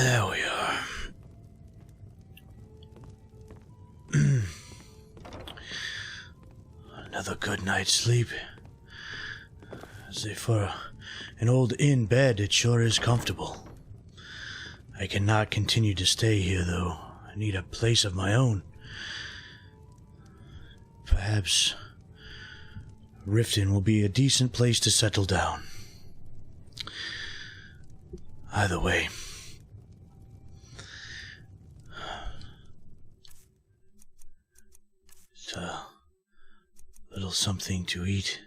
There we are. Another good night's sleep. As if for an old inn bed, it sure is comfortable. I cannot continue to stay here, though. I need a place of my own. Perhaps Riften will be a decent place to settle down. Either way. It's a little something to eat.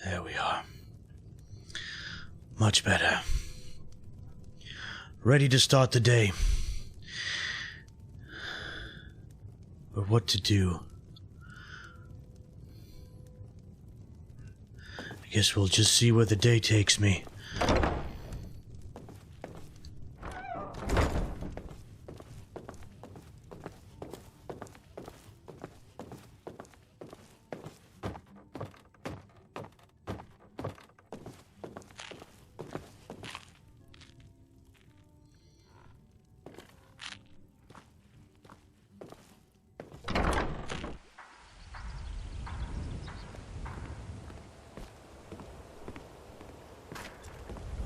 There we are. Much better. Ready to start the day. But what to do? I guess we'll just see where the day takes me.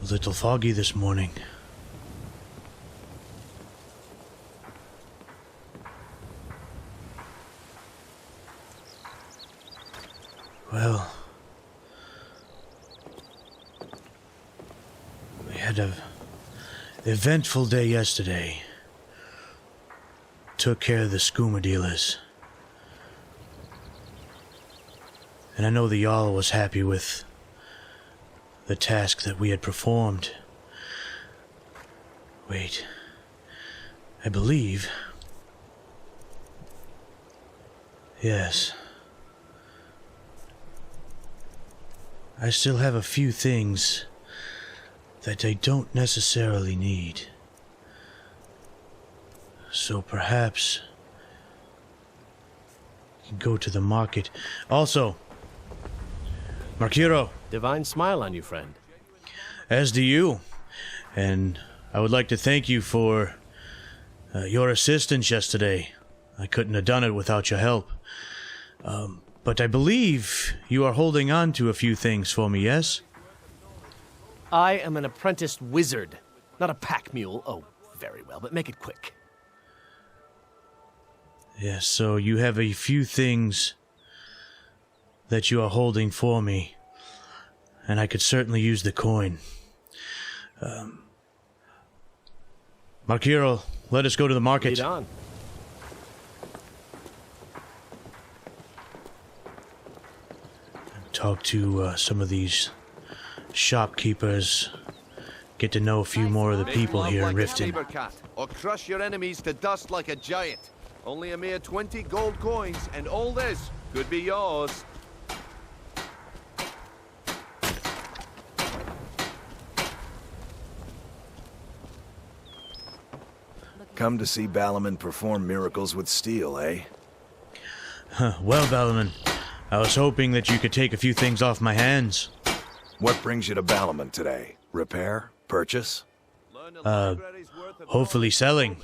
A little foggy this morning. Well, we had an eventful day yesterday. Took care of the skooma dealers. And I know the Jarl was happy with the task that we had performed. Wait. I believe... Yes. I still have a few things that I don't necessarily need. So perhaps I can go to the market. Also, Markiro. Divine smile on you, friend. As do you. And I would like to thank you for your assistance yesterday. I couldn't have done it without your help. But I believe you are holding on to a few things for me, yes? I am an apprenticed wizard, not a pack mule. Oh, very well, but make it quick. Yes, so you have a few things that you are holding for me. And I could certainly use the coin. Markiro, let us go to the market. Lead on. Talk to some of these shopkeepers. Get to know a few more of the people here in Riften. Or crush your enemies to dust like a giant. Only a mere 20 gold coins, and all this could be yours. Come to see Balaman perform miracles with steel, eh? Well, Balaman, I was hoping that you could take a few things off my hands. What brings you to Balaman today? Repair? Purchase? Hopefully selling.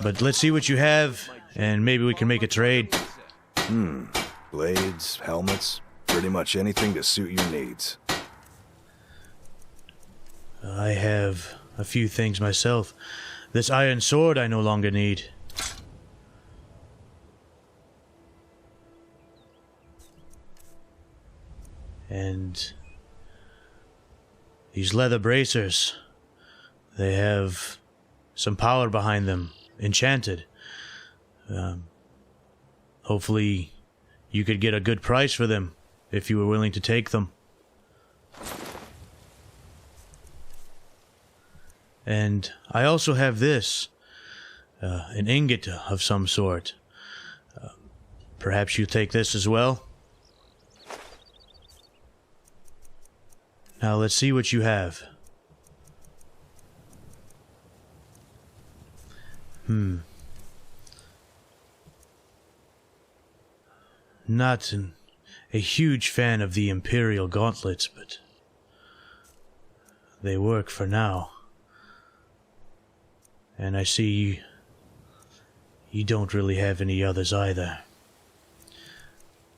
But let's see what you have, and maybe we can make a trade. Blades, helmets, pretty much anything to suit your needs. I have a few things myself. This iron sword I no longer need. And these leather bracers, they have some power behind them, enchanted. Hopefully you could get a good price for them if you were willing to take them. And I also have this, an ingot of some sort. Perhaps you take this as well? Now let's see what you have. Not a huge fan of the Imperial gauntlets, but they work for now. And I see you don't really have any others either.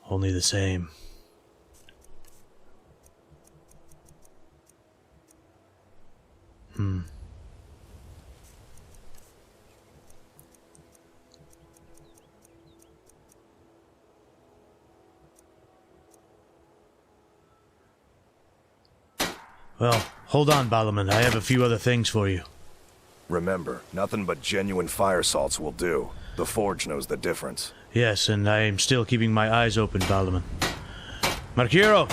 Only the same. Well, hold on, Balorman. I have a few other things for you. Remember, nothing but genuine fire salts will do. The Forge knows the difference. Yes, and I am still keeping my eyes open, Balorman. Markiro!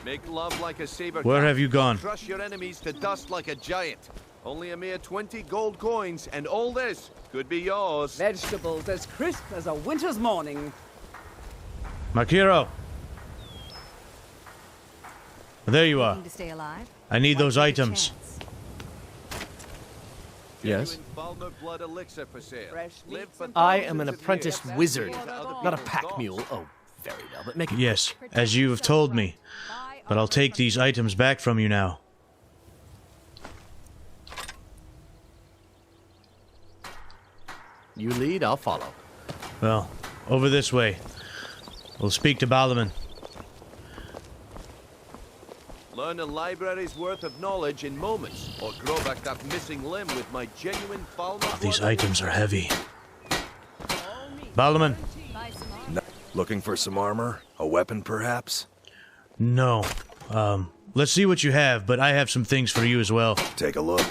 Make love like a saber. Where have you gone? Crush your enemies to dust like a giant. Only a mere 20 gold coins, and all this could be yours. Vegetables as crisp as a winter's morning. Markiro! There you are. Looking to stay alive? I need those items. Yes? Genuine Ralnar blood elixir for sale. Fresh Live meats for and I thousands am an of apprentice years. wizard, Into other not a people's pack thoughts. mule. Oh, very well, but make it Yes, as you have told me. But I'll take these items back from you now. You lead, I'll follow. Well, over this way. We'll speak to Balorman. Learn a library's worth of knowledge in moments, or grow back that missing limb with my genuine Ralnar These blood items are heavy. Balorman, No. Looking for some armor? A weapon, perhaps? no. Let's see what you have, but I have some things for you as well. Take a look.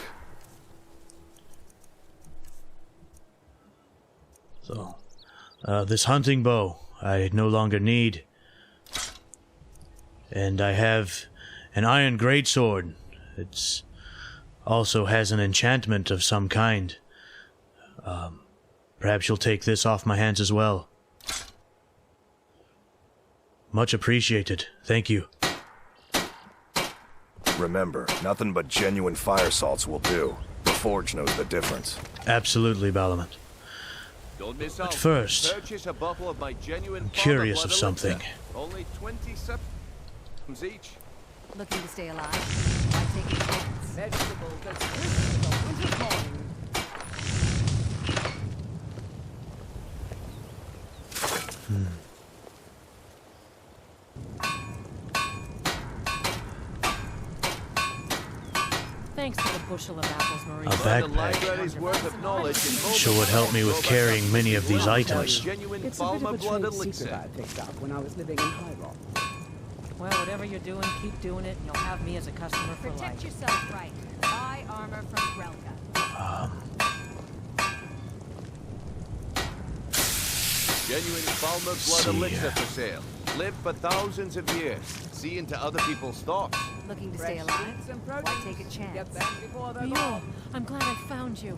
So, this hunting bow I no longer need. And I have an iron greatsword. It's also has an enchantment of some kind. Perhaps you'll take this off my hands as well. Much appreciated. Thank you. Remember, nothing but genuine fire salts will do. The Forge knows the difference. Absolutely, Balorman. Don't miss But out. first, Purchase a bottle of my genuine I'm Ralnar curious blood of something. elixir. Only 20 septims each. Looking to stay alive? Why take a chance? Vegetables as crisp as a winter's morning. Thanks for the bushel of apples, Marie. A Learn a backpack. library's worth of knowledge in moments, Sure would help me with or grow back carrying that many of missing these limb. items. Genuine It's a bit of Ralnar a blood trade elixir. secret I picked up when I was living in High Rock. Well, whatever you're doing, keep doing it, and you'll have me as a customer for Protect life. yourself right. Buy armor from Grelka. Genuine Ralnar blood See. elixir for sale. Live for thousands of years. See into other people's thoughts. Looking to stay Fresh alive? meats and Why produce. take a chance? Get them before they're Mule, gone. I'm glad I found you.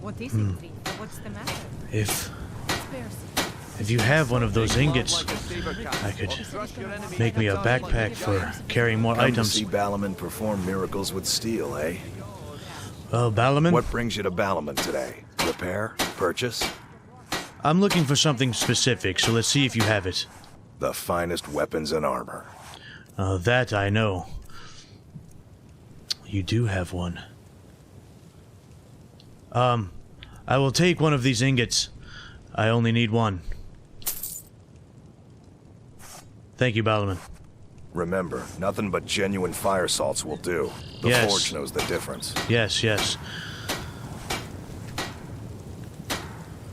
What is it, thief? What's the matter? If Spare you have one of those Make love ingots, like a saber cat, I could or crush your enemies make me a to dust like backpack for carrying more Come to items. see Balorman perform miracles with steel, eh? Well, Balorman, What brings you to Balorman today? Repair? Purchase? I'm looking for something specific, so let's see if you have it. The finest weapons and armor. That I know. You do have one. I will take one of these ingots. I only need one. Thank you, Balorman. Remember, nothing but genuine fire salts will do. The Yes. Forge knows the difference. Yes, yes.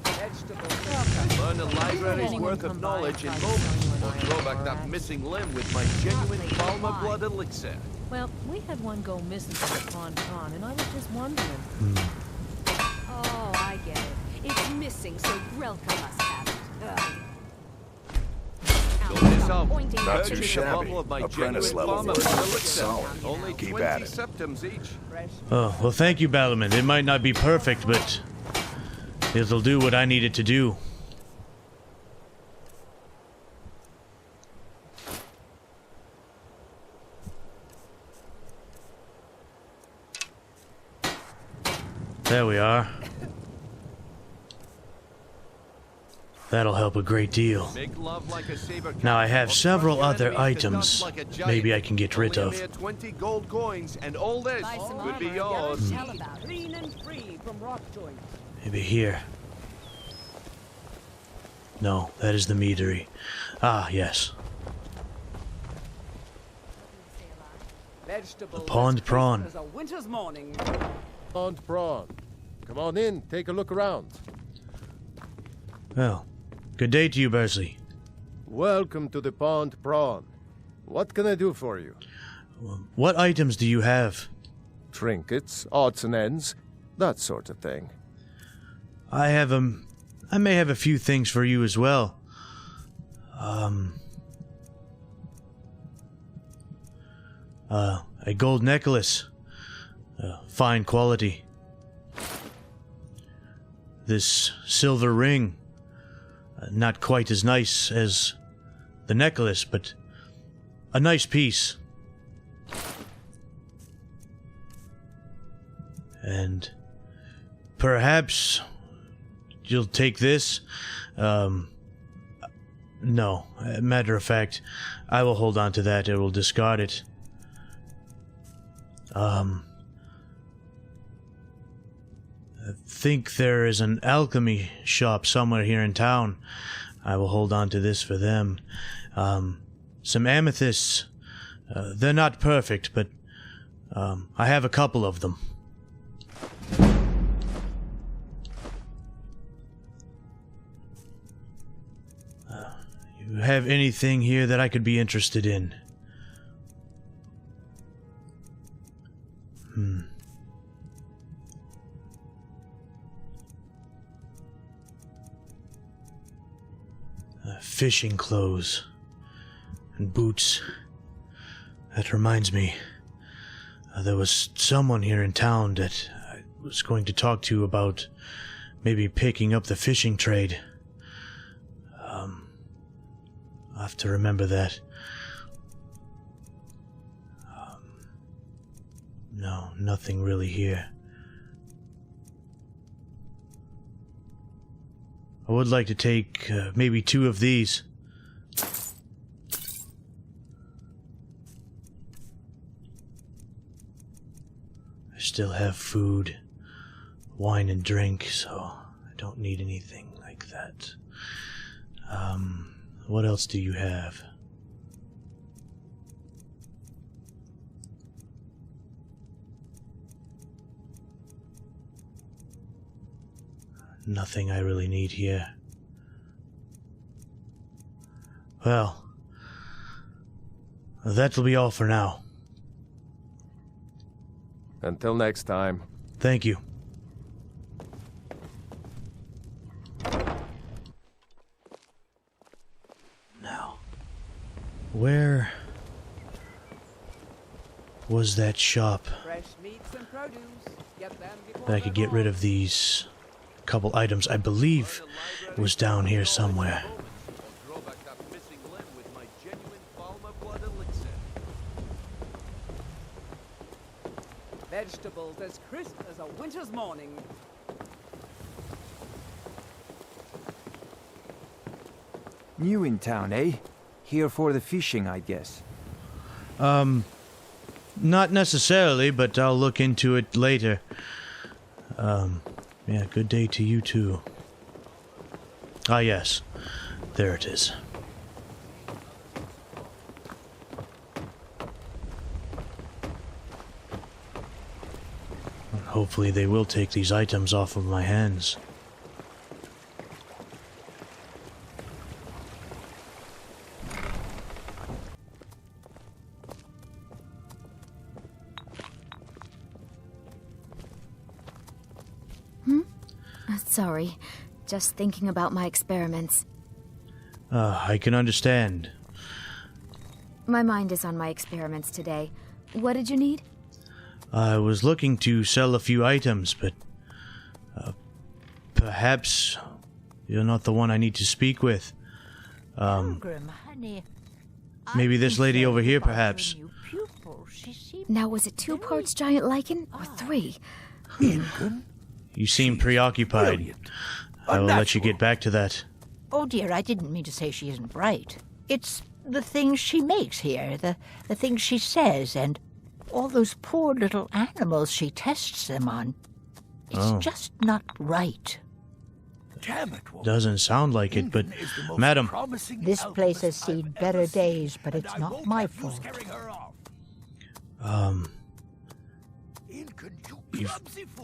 Vegetables. Learn a library's Anyone worth come of by and knowledge in try to moments, sell you an or iron grow back ore that axe? missing limb with my genuine lately, Ralnar why? blood elixir. Well, we had one go missing from the con, and I was just wondering. Oh, I get it. It's missing, so Grelka must have it. Ugh. Don't miss out. Pointing Not at too Purchase a shabby. bottle of my Apprentice genuine level Ralnar work, blood but elixir. solid. Only Keep 20 at it. septims each. Fresh Oh, well, thank you, Balorman. It might not be perfect, but it'll do what I need it to do. There we are. That'll help a great deal. Make love like a saber Now I have or several crush your other enemies to items dust like a giant. maybe I can get rid Only a of. mere 20 gold coins, and all this Buy some could be armor, yours. tell about it. Clean and free from rock joints. Maybe here. No, that is the meadery. Ah, yes. Vegetables The pond as crisp prawn. as a winter's morning. Pond prawn. Come on in, take a look around. Well, good day to you, Bursley. Welcome to the pond prawn. What can I do for you? What items do you have? Trinkets, odds and ends, that sort of thing. I may have a few things for you as well. A gold necklace. Fine quality. This silver ring. Not quite as nice as the necklace, but a nice piece. And perhaps you'll take this? No. Matter of fact, I will hold on to that. I will discard it. I think there is an alchemy shop somewhere here in town. I will hold on to this for them. Some amethysts. They're not perfect, but I have a couple of them. You have anything here that I could be interested in? Fishing clothes and boots. That reminds me, there was someone here in town that I was going to talk to about maybe picking up the fishing trade. I'll have to remember that. No, nothing really here. I would like to take maybe 2 of these. I still have food, wine and drink, so I don't need anything like that. What else do you have? Nothing I really need here. Well, that'll be all for now. Until next time. Thank you. Now, where was that shop Fresh meats and produce. Get them before that I could get rid of these couple items? I believe it was down here somewhere. I'll draw back that missing limb with my genuine Falmer blood elixir. Vegetables as crisp as a winter's morning. New in town, eh? Here for the fishing, I guess. Not necessarily, but I'll look into it later. Yeah, good day to you too. Ah, yes. There it is. Hopefully they will take these items off of my hands. Sorry, just thinking about my experiments. I can understand. My mind is on my experiments today. What did you need? I was looking to sell a few items, but perhaps you're not the one I need to speak with. Maybe this lady over here, perhaps. Now, was it 2 parts giant lichen or 3? You seem preoccupied. I will let you get back to that. Oh dear, I didn't mean to say she isn't bright. It's the things she makes here, the things she says, and all those poor little animals she tests them on. It's just not right. Damn it, Doesn't sound like it, but madam, This place has seen better days, but it's not my fault.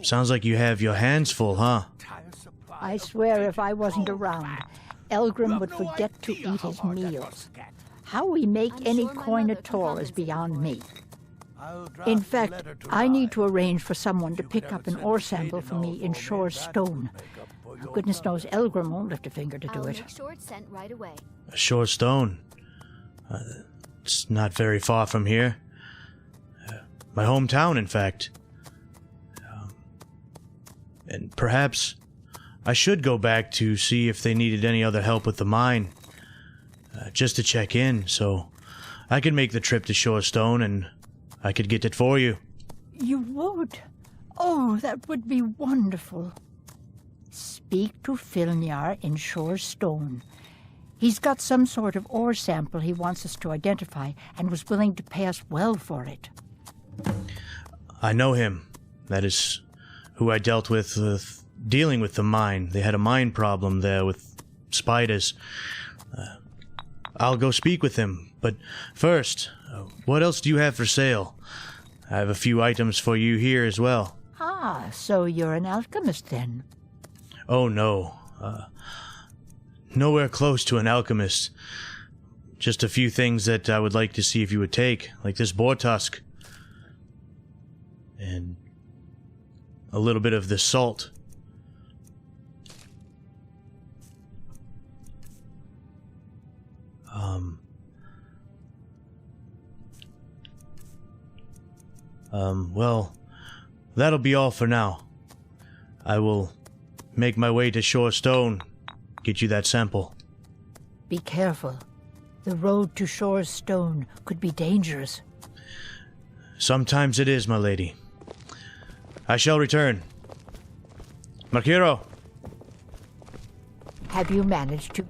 sounds like you have your hands full, huh? I swear if I wasn't around, Elgrim would forget to eat his meals. How we make any coin at all is beyond me. In fact, I need to arrange for someone to pick up an ore sample for me in Shore Stone. Goodness knows Elgrim won't lift a finger to do it. Make sure it's sent right away. A Shore Stone. It's not very far from here. My hometown, in fact. And perhaps I should go back to see if they needed any other help with the mine. Just to check in, so I could make the trip to Shore Stone and I could get it for you. You would? Oh, that would be wonderful. Speak to Filnyar in Shore Stone. He's got some sort of ore sample he wants us to identify and was willing to pay us well for it. I know him. That is who I dealt with dealing with the mine. They had a mine problem there with spiders. I'll go speak with him, but first, what else do you have for sale? I have a few items for you here as well. Ah, so you're an alchemist then? Oh no, nowhere close to an alchemist. Just a few things that I would like to see if you would take, like this boar tusk. And a little bit of this salt. Well, that'll be all for now. I will make my way to Shore Stone, get you that sample. Be careful. The road to Shore Stone could be dangerous. Sometimes it is, my lady. I shall return. Markiro! Have you managed to...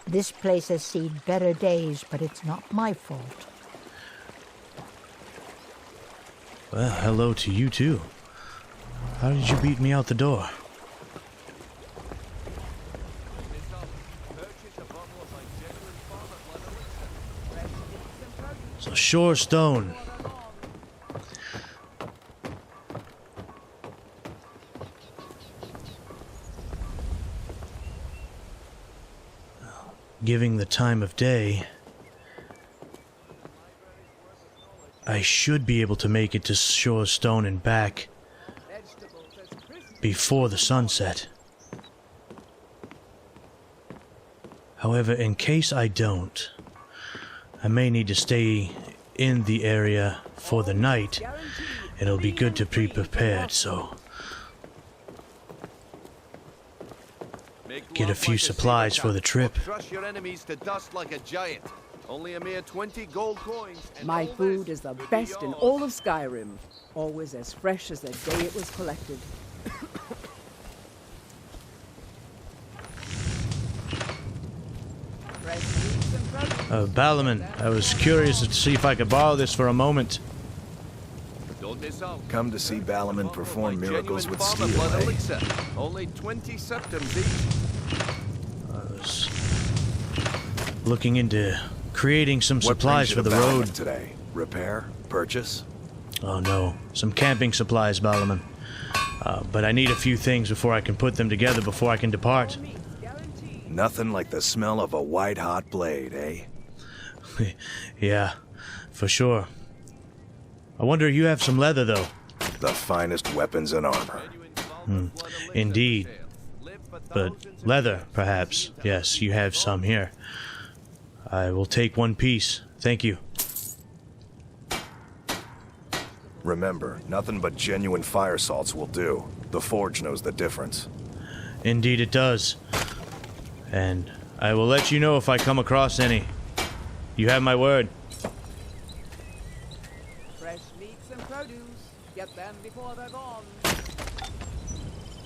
This place has seen better days, but it's not my fault. Well, hello to you too. How did you beat me out the door? So Shore Stone. Giving the time of day, I should be able to make it to Shore Stone and back before the sunset. However, in case I don't, I may need to stay in the area for the night, and it'll be good to be prepared, so get a few supplies for the trip. Crush your enemies to dust like a giant. Only a mere 20 gold coins. And My all food this is the could be best in yours. all of Skyrim. Always as fresh as the day it was collected. Balaman, I was curious to see if I could borrow this for a moment. Don't miss out. Come to see Balaman perform miracles with steel, blood eh? elixir. Only 20 septums each. I was looking into creating some What supplies for brings the you to Balaman road. today? Repair? Purchase? Oh no, some camping supplies, Balaman. But I need a few things before I can put them together before I can depart. Nothing like the smell of a white-hot blade, eh? Yeah, for sure. I wonder if you have some leather, though. The finest weapons and armor. Indeed. But leather, perhaps. Yes, you have some here. I will take one piece. Thank you. Remember, nothing but genuine fire salts will do. The forge knows the difference. Indeed it does. And I will let you know if I come across any. You have my word. Fresh meats and produce. Get them before they're gone.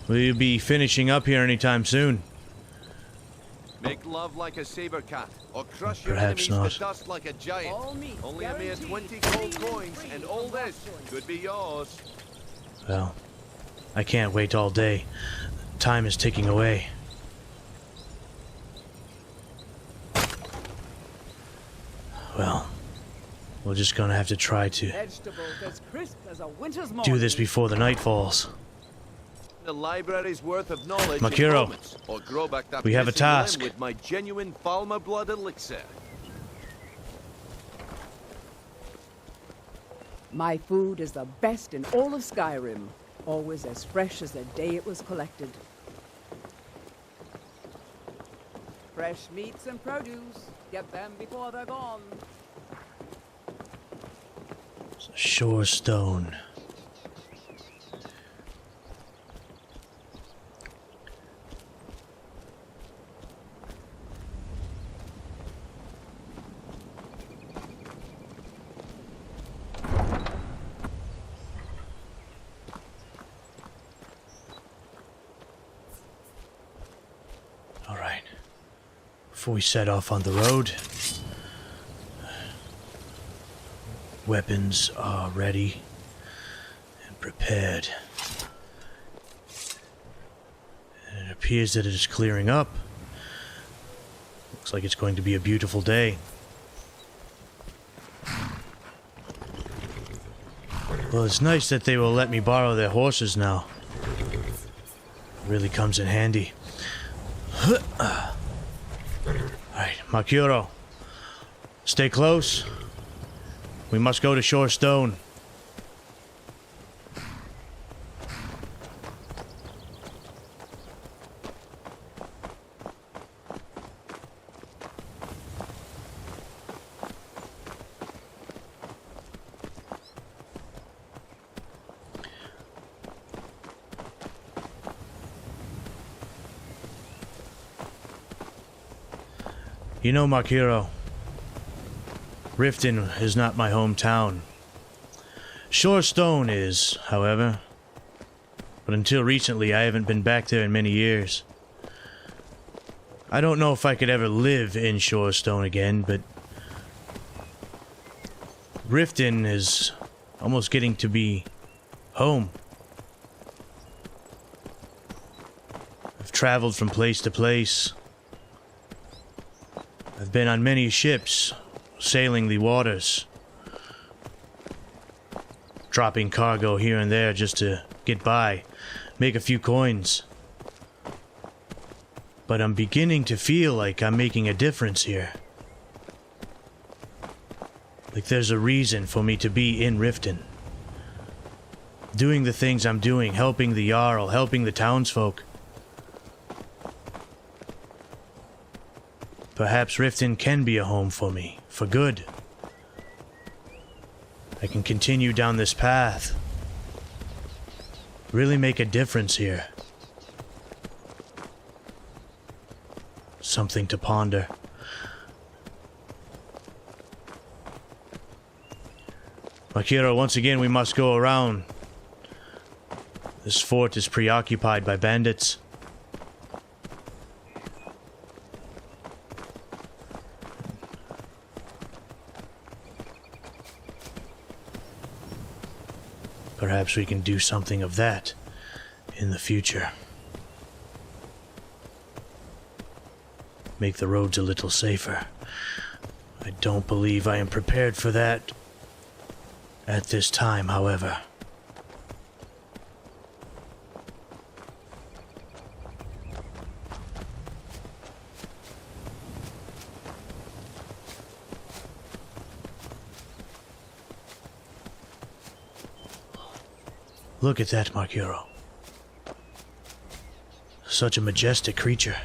Will you be finishing up here anytime soon? Make love like a saber cat, or crush Perhaps your enemies not. to dust like a giant. All meat, Only a mere 20 gold coins, and all this could be yours. Well, I can't wait all day. Time is ticking away. Well, we're just gonna have to try to Vegetables as crisp as a winter's morning. do this before the night falls. The library's worth of knowledge in Makiro, moments, or grow back that we have a missing limb task. with my genuine Falmer blood elixir. My food is the best in all of Skyrim. Always as fresh as the day it was collected. Fresh meats and produce. Get them before they're gone. Shore stone. All right. Before we set off on the road, weapons are ready and prepared. And it appears that it is clearing up. Looks like it's going to be a beautiful day. Well, it's nice that they will let me borrow their horses now. It really comes in handy. Alright, Makiro. Stay close. We must go to Shore Stone. You know, Makiro, Riften is not my hometown. Shore Stone is, however. But until recently, I haven't been back there in many years. I don't know if I could ever live in Shore Stone again, but Riften is almost getting to be home. I've traveled from place to place. I've been on many ships, sailing the waters, dropping cargo here and there just to get by, make a few coins. But I'm beginning to feel like I'm making a difference here. Like there's a reason for me to be in Riften. Doing the things I'm doing, helping the Jarl, helping the townsfolk. Perhaps Riften can be a home for me, for good. I can continue down this path. Really make a difference here. Something to ponder. Makiro, once again we must go around. This fort is preoccupied by bandits. Perhaps we can do something of that in the future. Make the roads a little safer. I don't believe I am prepared for that at this time, however. Look at that, Makiro. Such a majestic creature.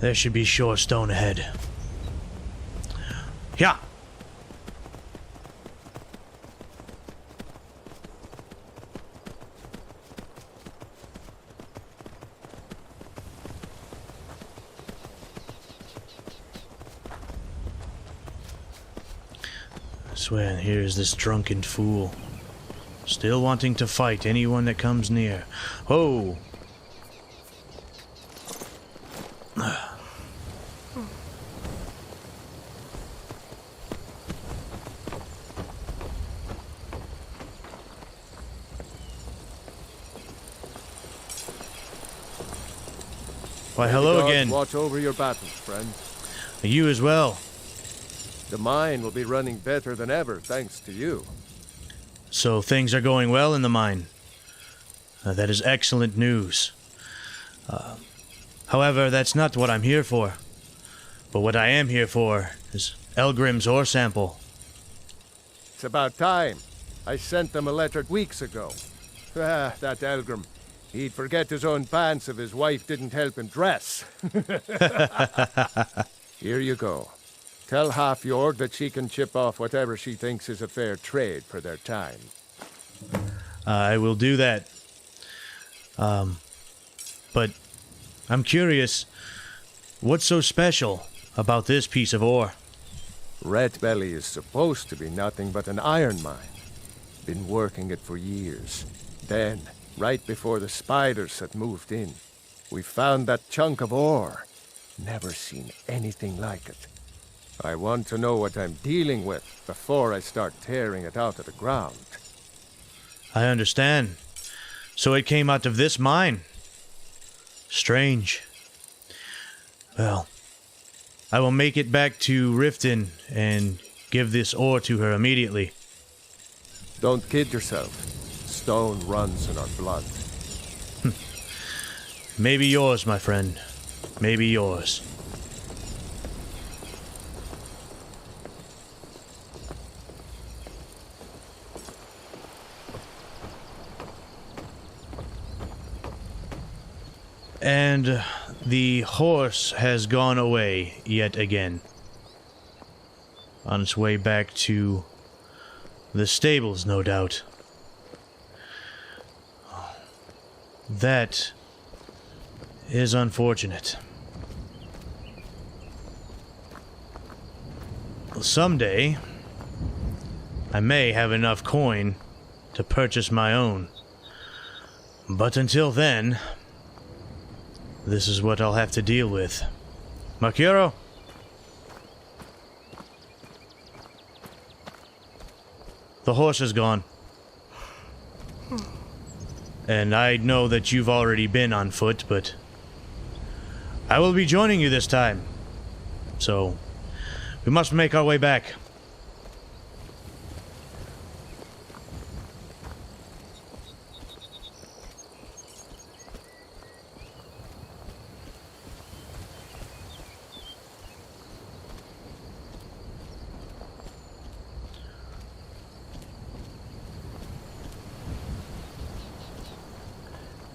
There should be Shore Stone ahead. Yeah. I swear, and here's this drunken fool, still wanting to fight anyone that comes near. Oh, Why, May hello the gods again. Watch over your battles, friend. You as well. The mine will be running better than ever, thanks to you. So things are going well in the mine. That is excellent news. However, that's not what I'm here for. But what I am here for is Elgrim's ore sample. It's about time. I sent them a letter weeks ago. That Elgrim. He'd forget his own pants if his wife didn't help him dress. Here you go. Tell Half-Yord that she can chip off whatever she thinks is a fair trade for their time. I will do that. But I'm curious, what's so special about this piece of ore? Red Belly is supposed to be nothing but an iron mine. Been working it for years. Then, right before the spiders had moved in, we found that chunk of ore. Never seen anything like it. I want to know what I'm dealing with before I start tearing it out of the ground. I understand. So it came out of this mine. Strange. Well, I will make it back to Riften and give this ore to her immediately. Don't kid yourself. Stone runs in our blood. Maybe yours, my friend. Maybe yours. And the horse has gone away yet again. On its way back to the stables, no doubt. That is unfortunate. Someday, I may have enough coin to purchase my own. But until then, this is what I'll have to deal with. Makiro? The horse is gone. And I know that you've already been on foot, but I will be joining you this time. So, we must make our way back.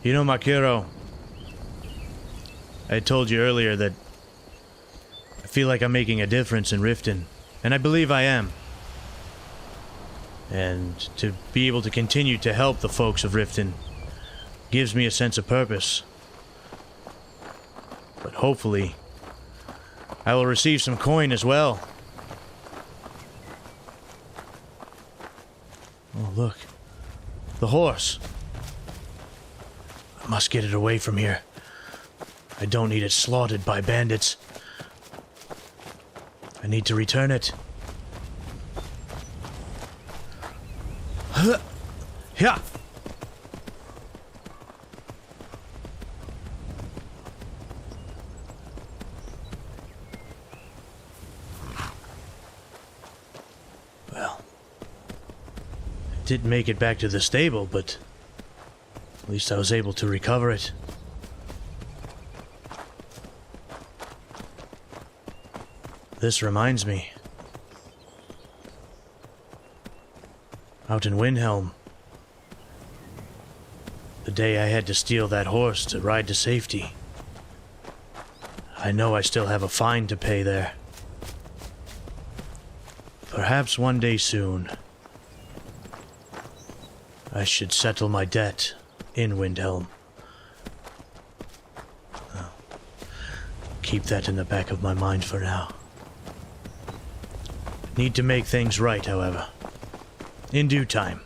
You know, Makiro, I told you earlier that I feel like I'm making a difference in Riften, and I believe I am. And to be able to continue to help the folks of Riften gives me a sense of purpose. But hopefully, I will receive some coin as well. Oh, look. The horse. I must get it away from here. I don't need it slaughtered by bandits. I need to return it. Yeah. Well, I didn't make it back to the stable, but at least I was able to recover it. This reminds me. Out in Windhelm, the day I had to steal that horse to ride to safety, I know I still have a fine to pay there. Perhaps one day soon, I should settle my debt in Windhelm. Keep that in the back of my mind for now. Need to make things right, however. In due time.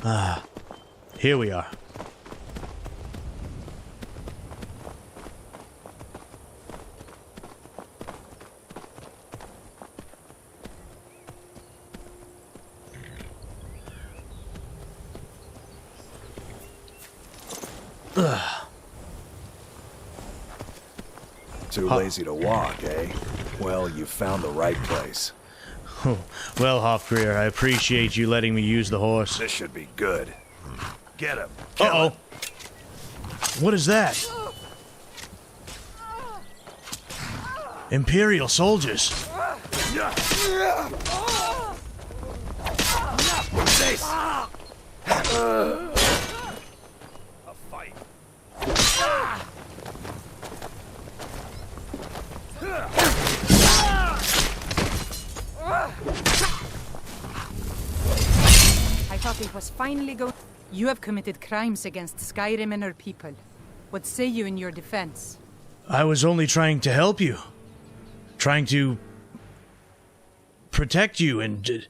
Ah, here we are. Too lazy to walk, eh? Well, you found the right place. Well, Hofgreer, I appreciate you letting me use the horse. This should be good. Get him. Uh-oh. What is that? Imperial soldiers. A fight. I thought it was finally going. You have committed crimes against Skyrim and her people. What say you in your defense? I was only trying to help you. Trying to protect you and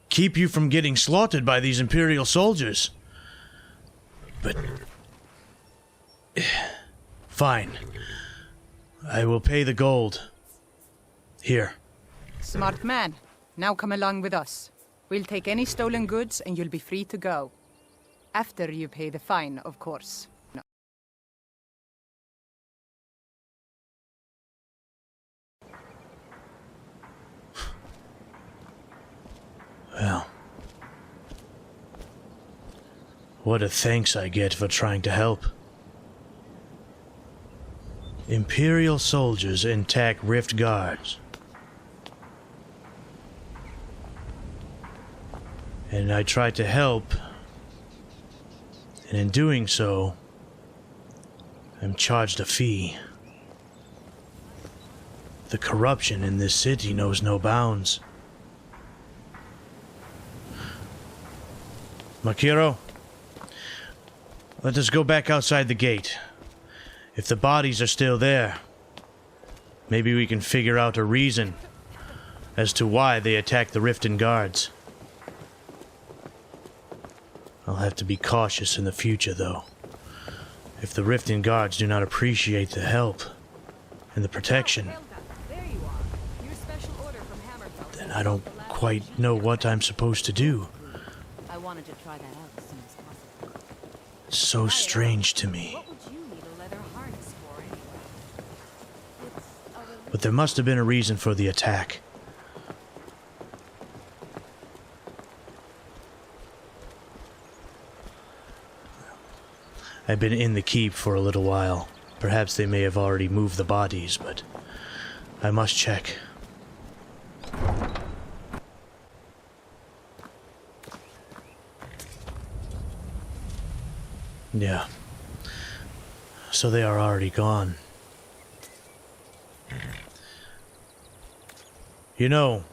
keep you from getting slaughtered by these Imperial soldiers. But... fine. I will pay the gold. Here. Smart man. Now come along with us. We'll take any stolen goods and you'll be free to go. After you pay the fine, of course. No. Well, what a thanks I get for trying to help. Imperial soldiers attack Rift Guards. And I tried to help, and in doing so, I'm charged a fee. The corruption in this city knows no bounds. Makiro, let us go back outside the gate. If the bodies are still there, maybe we can figure out a reason as to why they attacked the Riften Guards. I'll have to be cautious in the future, though. If the Riften Guards do not appreciate the help and the protection, then I don't quite know what I'm supposed to do. I wanted to try that out as soon as possible. It's so strange to me. What would you need a leather harness for anyway? But there must have been a reason for the attack. I've been in the keep for a little while. Perhaps they may have already moved the bodies, but I must check. Yeah. So they are already gone. You know,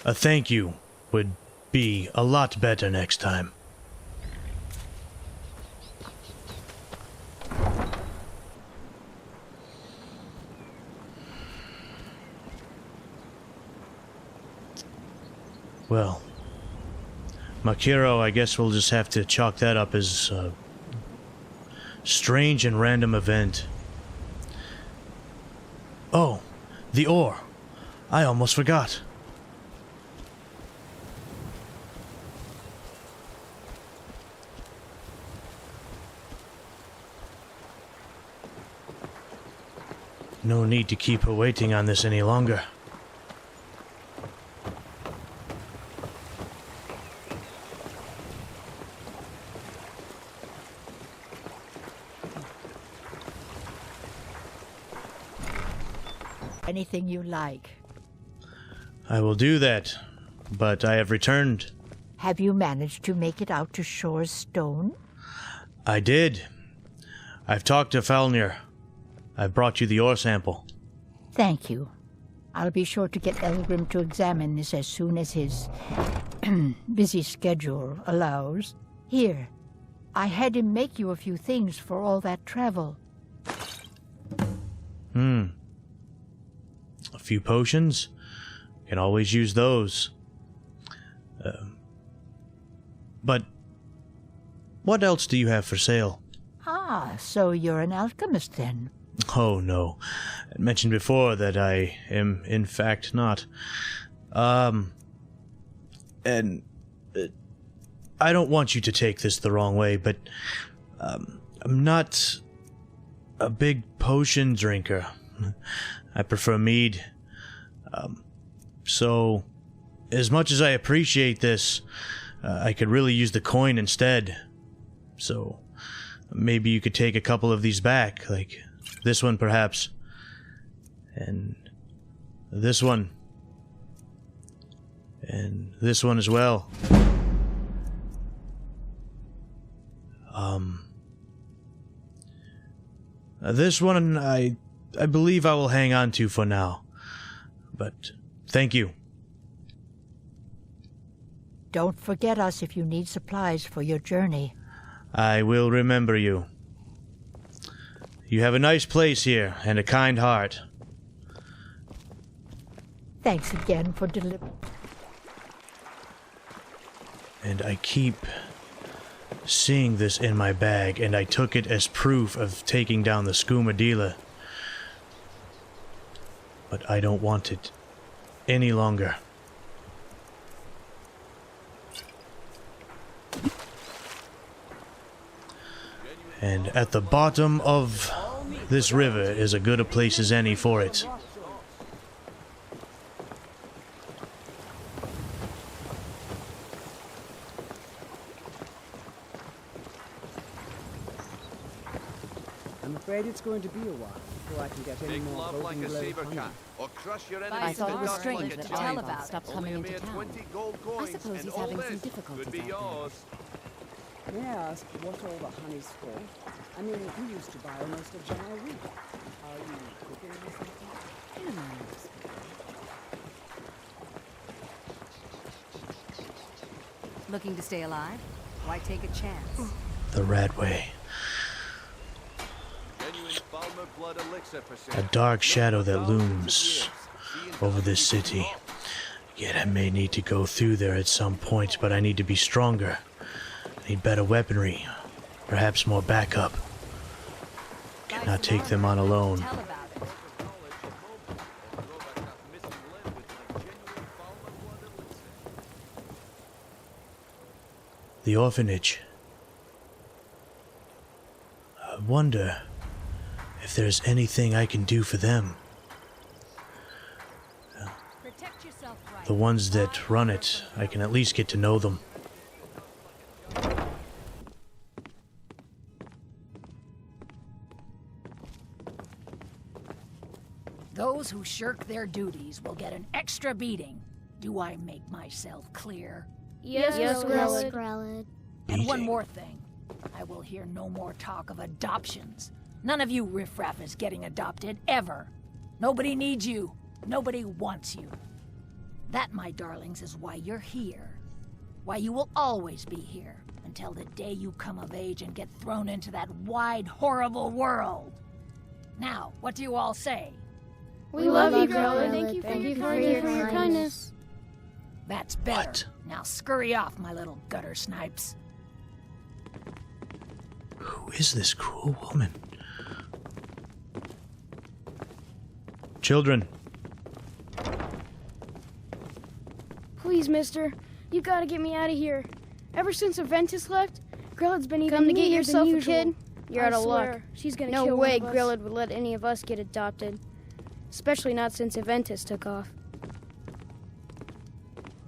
a thank you would be a lot better next time. Well, Makiro, I guess we'll just have to chalk that up as a strange and random event. Oh, the ore. I almost forgot. No need to keep her waiting on this any longer. Anything you like. I will do that, but I have returned. Have you managed to make it out to Shore's stone? I did. I've talked to Falnir. I've brought you the ore sample. Thank you. I'll be sure to get Elgrim to examine this as soon as his busy schedule allows. Here, I had him make you a few things for all that travel. A few potions? Can always use those. But what else do you have for sale? Ah, so you're an alchemist then? Oh, no. I mentioned before that I am, in fact, not. And I don't want you to take this the wrong way, but I'm not a big potion drinker. I prefer mead. So, as much as I appreciate this, I could really use the coin instead. So, maybe you could take a couple of these back, like this one perhaps, and this one, and this one as well. This one I believe I will hang on to for now, but thank you. Don't forget us if you need supplies for your journey. I will remember you. You have a nice place here and a kind heart. Thanks again for delivering. And I keep seeing this in my bag, and I took it as proof of taking down the skooma dealer. But I don't want it any longer. And at the bottom of this river is as good a place as any for it. I'm afraid it's going to be a while before I can get any more love like a saber cat, or crush your I enemies thought to it was dust strange like a that giant. Oliver stopped Only coming a into mere town. 20 gold coins, suppose and he's all having some this difficulties could be out there. yours. May I ask what all the honey's for? I mean, we used to buy almost a jar a week. Are you cooking or something? Looking to stay alive? Why take a chance? The rat way. Genuine Falmer blood elixir for A sale. dark shadow that looms over this city. Yet I may need to go through there at some point, but I need to be stronger. I need better weaponry. Perhaps more backup. Cannot take them on alone. Tell about it. The orphanage. I wonder if there's anything I can do for them. Protect yourself right. The ones that run it, I can at least get to know them. Those who shirk their duties will get an extra beating. Do I make myself clear? Yes, Grelid. And one more thing. I will hear no more talk of adoptions. None of you riffraff is getting adopted, ever. Nobody needs you. Nobody wants you. That, my darlings, is why you're here. Why you will always be here, until the day you come of age and get thrown into that wide, horrible world. Now, what do you all say? We love you, Grelid. Thank you for your kindness. That's better. Now scurry off, my little gutter snipes. Who is this cruel woman? Children. Please, mister. You gotta get me out of here. Ever since Aventus left, Grelid's been even meaner than usual. Come to get yourself a kid? You're out of luck. She's gonna kill one of us. No way Grelid would let any of us get adopted. Especially not since Aventus took off.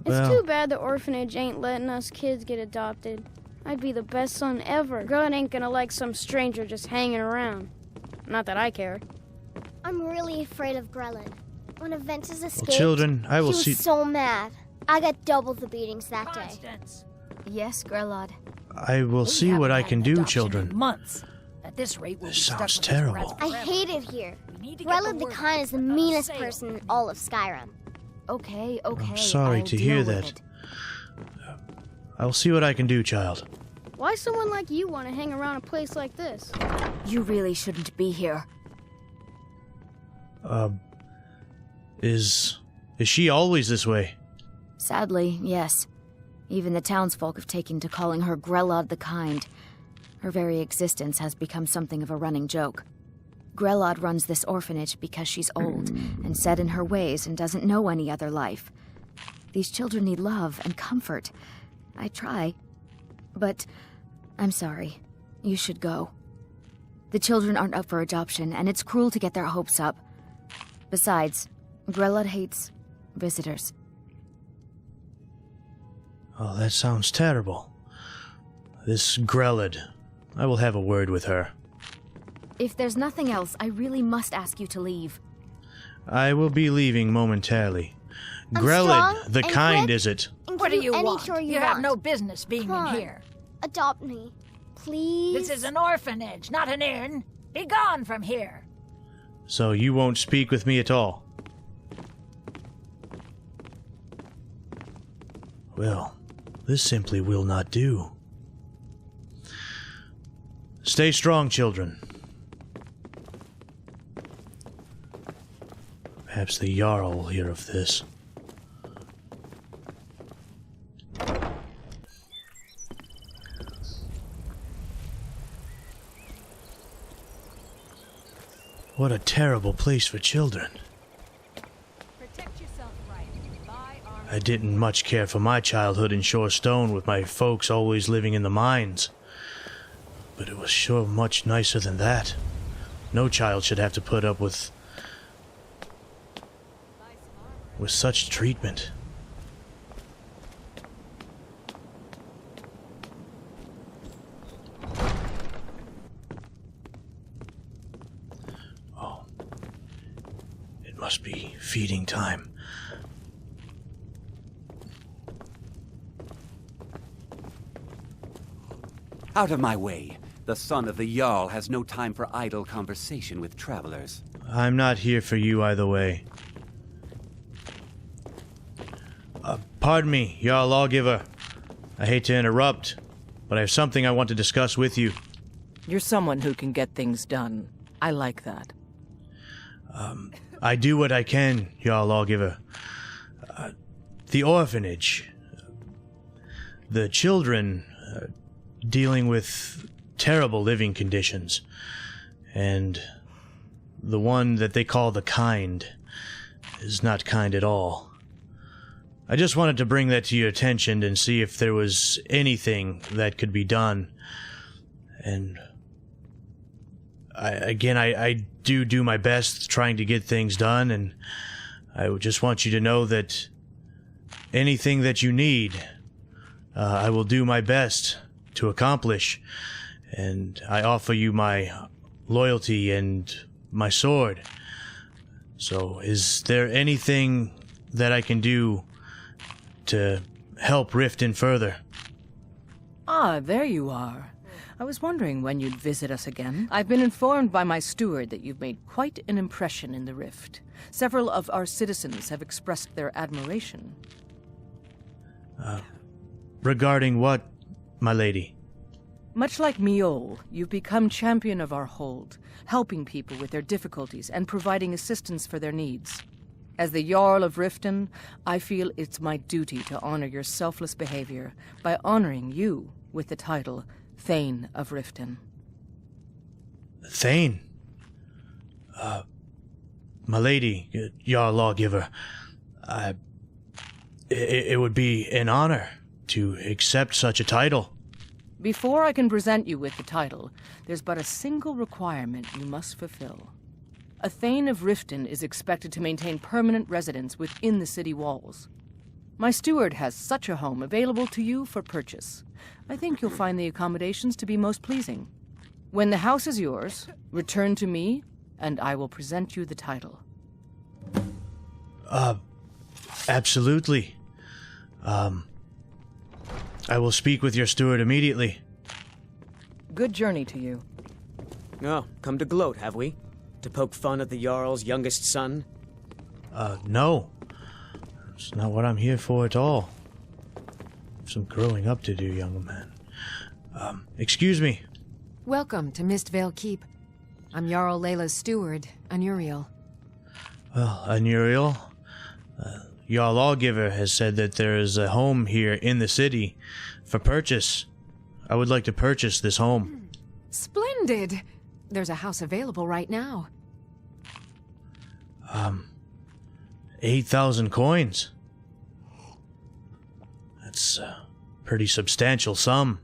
It's too bad the orphanage ain't letting us kids get adopted. I'd be the best son ever. Grelid ain't gonna like some stranger just hanging around. Not that I care. I'm really afraid of Grelid. When Aventus escaped, Well, children, I will he was so mad. I got double the beatings that day. Yes, Grelod. I will see what I can do, children. Months. At this rate, we'll This be sounds stuck with terrible. I hate it here. Grelid the Kind is the meanest person in all of Skyrim. Okay. I'm sorry I'll to deal hear with that. it. I'll see what I can do, child. Why someone like you want to hang around a place like this? You really shouldn't be here. Is she always this way? Sadly, yes. Even the townsfolk have taken to calling her Grelod the Kind. Her very existence has become something of a running joke. Grelod runs this orphanage because she's old and set in her ways and doesn't know any other life. These children need love and comfort. I try, but I'm sorry. You should go. The children aren't up for adoption, and it's cruel to get their hopes up. Besides, Grelod hates visitors. Oh, that sounds terrible. This Grelod, I will have a word with her. If there's nothing else, I really must ask you to leave. I will be leaving momentarily. I'm Grelod, strong the and kind, quick is it? and What do can you any want? chore You you have want. no business being Come in on. here. Adopt me, please. This is an orphanage, not an inn. Be gone from here. So you won't speak with me at all? Well, this simply will not do. Stay strong, children. Perhaps the Jarl will hear of this. What a terrible place for children. I didn't much care for my childhood in Shore Stone with my folks always living in the mines. But it was sure much nicer than that. No child should have to put up with such treatment. Oh. It must be feeding time. Out of my way. The son of the Jarl has no time for idle conversation with travelers. I'm not here for you either way. Pardon me, Jarl Lawgiver. I hate to interrupt, but I have something I want to discuss with you. You're someone who can get things done. I like that. I do what I can, Jarl Lawgiver. The orphanage. The children dealing with terrible living conditions. And the one that they call the kind is not kind at all. I just wanted to bring that to your attention and see if there was anything that could be done. And I do my best trying to get things done, and I would just want you to know that anything that you need, I will do my best to accomplish. And I offer you my loyalty and my sword. So, is there anything that I can do to help Riften further? Ah, there you are. I was wondering when you'd visit us again. I've been informed by my steward that you've made quite an impression in the Rift. Several of our citizens have expressed their admiration. Regarding what, my lady? Much like Miol, you've become champion of our hold, helping people with their difficulties and providing assistance for their needs. As the Jarl of Riften, I feel it's my duty to honor your selfless behavior by honoring you with the title Thane of Riften. Thane? My lady, Jarl Lawgiver, it would be an honor to accept such a title. Before I can present you with the title, there's but a single requirement you must fulfill. A Thane of Riften is expected to maintain permanent residence within the city walls. My steward has such a home available to you for purchase. I think you'll find the accommodations to be most pleasing. When the house is yours, return to me, and I will present you the title. Absolutely. I will speak with your steward immediately. Good journey to you. Oh, come to gloat, have we? To poke fun at the Jarl's youngest son? No. It's not what I'm here for at all. Some growing up to do, young man. Excuse me. Welcome to Mistvale Keep. I'm Jarl Layla's steward, Anuriel. Well, Anuriel, Jarl Lawgiver has said that there is a home here in the city for purchase. I would like to purchase this home. Splendid! There's a house available right now. 8,000 coins. That's a pretty substantial sum.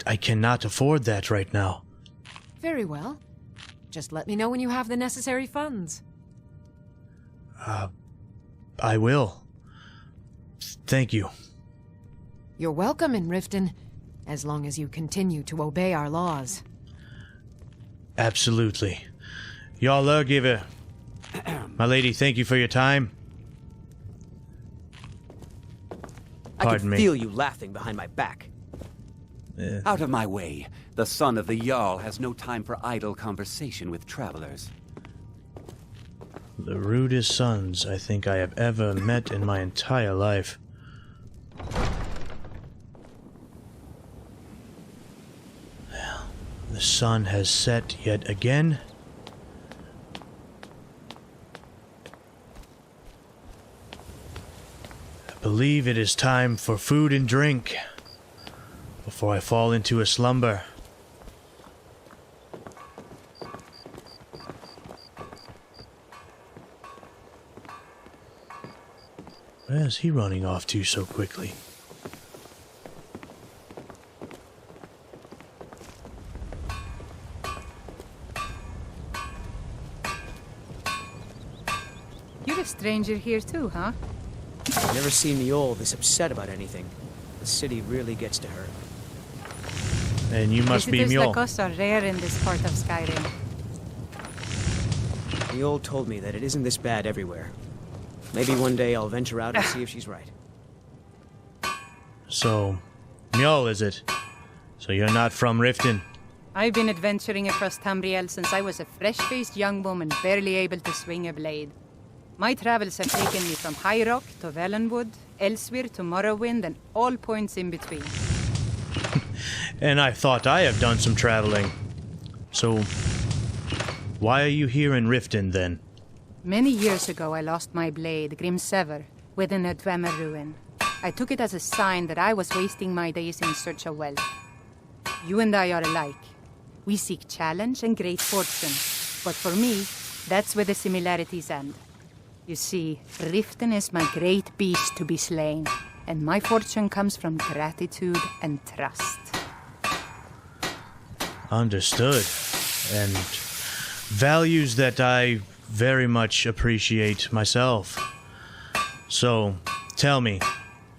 I cannot afford that right now. Very well. Just let me know when you have the necessary funds. I will. Thank you. You're welcome in Riften, as long as you continue to obey our laws. Absolutely. Y'all give it. My lady, thank you for your time. I can feel you laughing behind my back. Out of my way. The son of the Jarl has no time for idle conversation with travelers. The rudest sons I think I have ever met in my entire life. Well, the sun has set yet again. I believe it is time for food and drink before I fall into a slumber. Where is he running off to so quickly? You're a stranger here too, huh? I've never seen Mjolnir this upset about anything. The city really gets to her. And you must be Visitors Mjolnir. like us are rare in this part of Skyrim. Mjolnir told me that it isn't this bad everywhere. Maybe one day I'll venture out and see if she's right. So, Mjol is it? So you're not from Riften? I've been adventuring across Tamriel since I was a fresh-faced young woman barely able to swing a blade. My travels have taken me from High Rock to Valenwood, elsewhere to Morrowind, and all points in between. And I thought I have done some traveling. So, why are you here in Riften then? Many years ago, I lost my blade, Grimsever, within a Dwemer ruin. I took it as a sign that I was wasting my days in search of wealth. You and I are alike. We seek challenge and great fortune. But for me, that's where the similarities end. You see, Riften is my great beast to be slain, and my fortune comes from gratitude and trust. Understood. And values that I very much appreciate myself. So, tell me,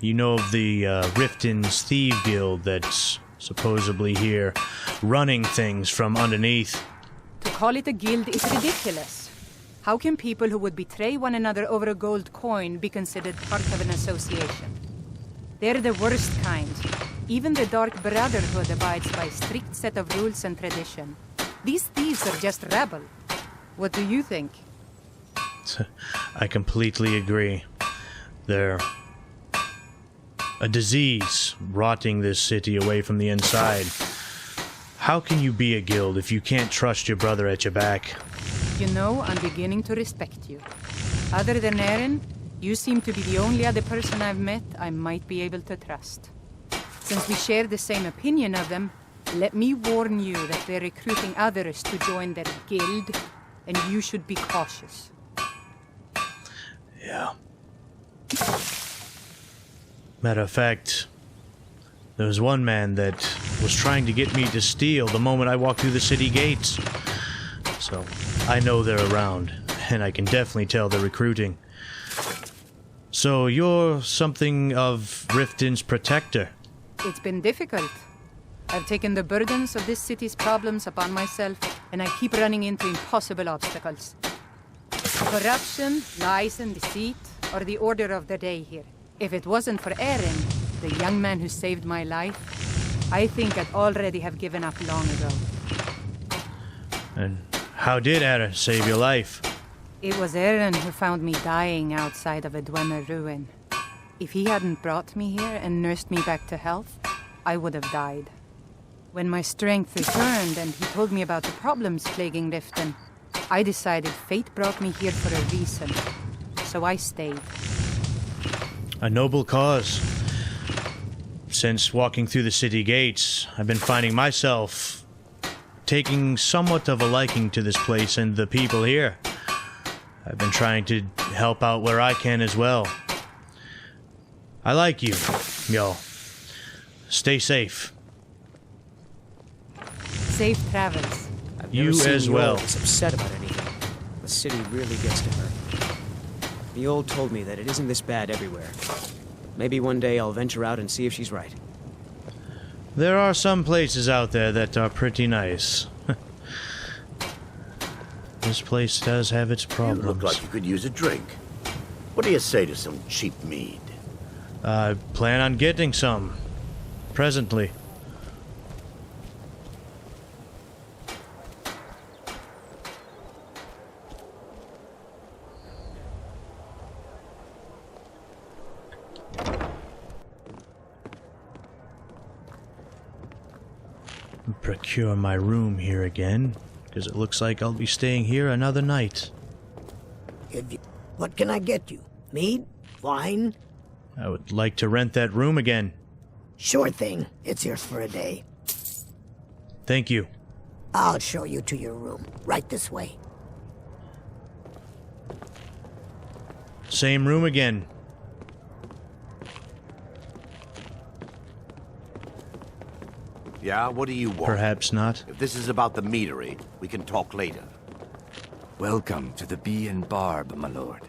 you know of the Riften's Thief Guild that's supposedly here, running things from underneath? To call it a guild is ridiculous. How can people who would betray one another over a gold coin be considered part of an association? They're the worst kind. Even the Dark Brotherhood abides by a strict set of rules and tradition. These thieves are just rabble. What do you think? I completely agree. They're a disease rotting this city away from the inside. How can you be a guild if you can't trust your brother at your back? You know, I'm beginning to respect you. Other than Eren, you seem to be the only other person I've met I might be able to trust. Since we share the same opinion of them, let me warn you that they're recruiting others to join their guild, and you should be cautious. Yeah. Matter of fact, there was one man that was trying to get me to steal the moment I walked through the city gates. So, I know they're around, and I can definitely tell they're recruiting. So, you're something of Riften's protector? It's been difficult. I've taken the burdens of this city's problems upon myself, and I keep running into impossible obstacles. Corruption, lies, and deceit are the order of the day here. If it wasn't for Eren, the young man who saved my life, I think I'd already have given up long ago. And how did Eren save your life? It was Eren who found me dying outside of a Dwemer ruin. If he hadn't brought me here and nursed me back to health, I would have died. When my strength returned and he told me about the problems plaguing Riften, I decided fate brought me here for a reason. So I stayed. A noble cause. Since walking through the city gates, I've been finding myself taking somewhat of a liking to this place and the people here. I've been trying to help out where I can as well. I like you, y'all. Stay safe. Safe travels. You as well. Is upset about anything. The city really gets to her. The old told me that it isn't this bad everywhere. Maybe one day I'll venture out and see if she's right. There are some places out there that are pretty nice. This place does have its problems. You look like you could use a drink. What do you say to some cheap mead? I plan on getting some. Presently. Procure my room here again, because it looks like I'll be staying here another night. What can I get you? Mead? Wine? I would like to rent that room again. Sure thing. It's yours for a day. Thank you. I'll show you to your room. Right this way. Same room again. Yeah, what do you want? Perhaps not. If this is about the meadery, we can talk later. Welcome to the Bee and Barb, my lord.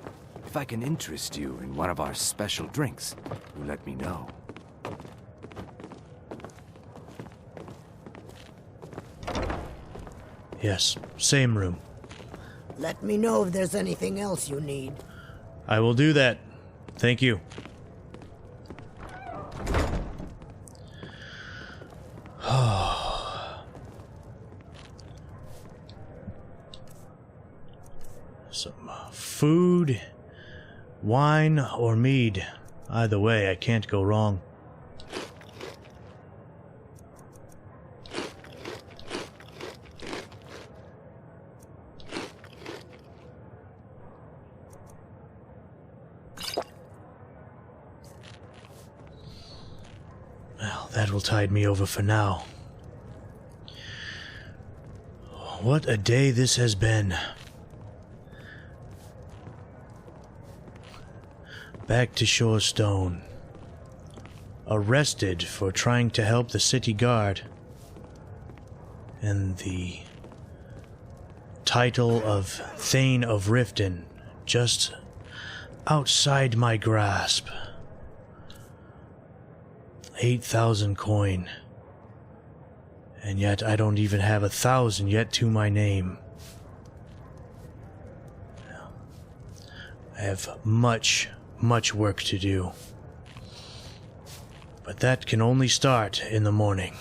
If I can interest you in one of our special drinks, you let me know. Yes, same room. Let me know if there's anything else you need. I will do that. Thank you. Some food, wine, or mead. Either way, I can't go wrong. Well, that will tide me over for now. What a day this has been. Back to Shorestone. Arrested for trying to help the city guard. And the title of Thane of Riften just outside my grasp. 8,000 coin. And yet I don't even have 1,000 yet to my name. I have much work to do. But that can only start in the morning.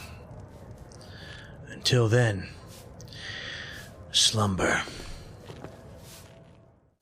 Until then, slumber.